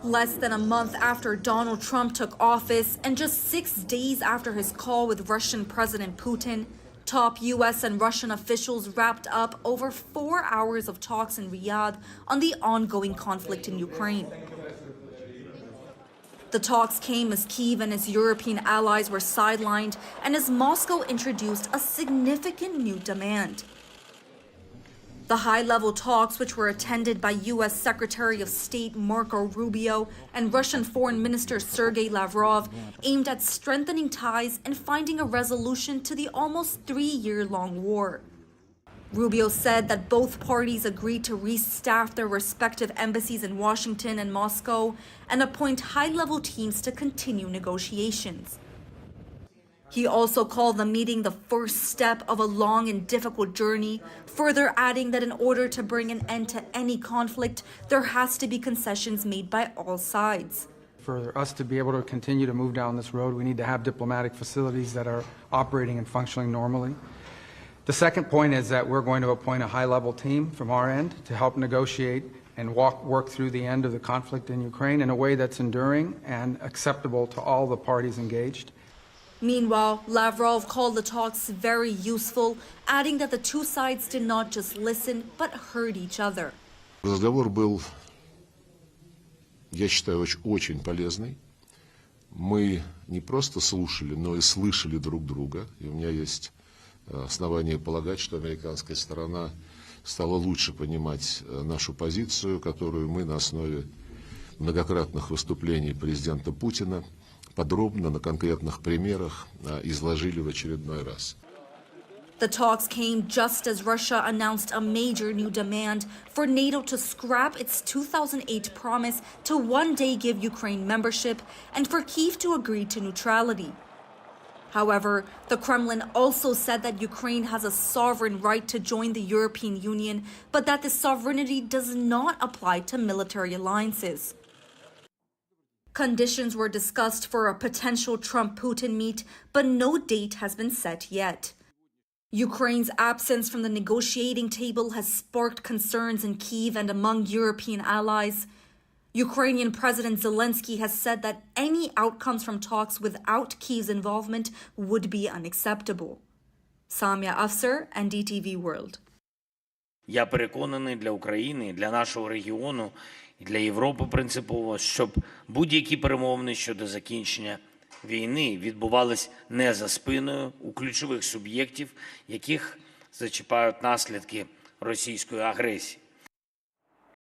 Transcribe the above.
Less than a month after Donald Trump took office and just 6 days after his call with Russian President Putin, top U.S. and Russian officials wrapped up over 4 hours of talks in Riyadh on the ongoing conflict in Ukraine. The talks came as Kyiv and his European allies were sidelined and as Moscow introduced a significant new demand. The high-level talks, which were attended by U.S. Secretary of State Marco Rubio and Russian Foreign Minister Sergei Lavrov, aimed at strengthening ties and finding a resolution to the almost 3-year-long war. Rubio said that both parties agreed to restaff their respective embassies in Washington and Moscow and appoint high-level teams to continue negotiations. He also called the meeting the first step of a long and difficult journey, further adding that in order to bring an end to any conflict, there has to be concessions made by all sides. For us to be able to continue to move down this road, we need to have diplomatic facilities that are operating and functioning normally. The second point is that we're going to appoint a high-level team from our end to help negotiate and work through the end of the conflict in Ukraine in a way that's enduring and acceptable to all the parties engaged. Meanwhile, Lavrov called the talks very useful, adding that the two sides did not just listen, but heard each other. Разговор был, я считаю, очень полезный. Мы не просто слушали, но и слышали друг друга. И у меня есть основания полагать, что американская сторона стала лучше понимать нашу позицию, которую мы на основе многократных выступлений президента Путина подробно на конкретных примерах изложили в очередной раз. The talks came just as Russia announced a major new demand for NATO to scrap its 2008 promise to one day give Ukraine membership and for Kyiv to agree to neutrality. However, the Kremlin also said that Ukraine has a sovereign right to join the European Union, but that this sovereignty does not apply to military alliances. Conditions were discussed for a potential Trump-Putin meet, but no date has been set yet. Ukraine's absence from the negotiating table has sparked concerns in Kyiv and among European allies. Ukrainian President Zelensky has said that any outcomes from talks without Kyiv's involvement would be unacceptable. Samia Afsar, NDTV World. Я переконаний, для України, для нашого регіону і для Європи принципово, щоб будь-які перемовини щодо закінчення війни відбувались не за спиною у ключових суб'єктів, яких зачіпають наслідки російської агресії.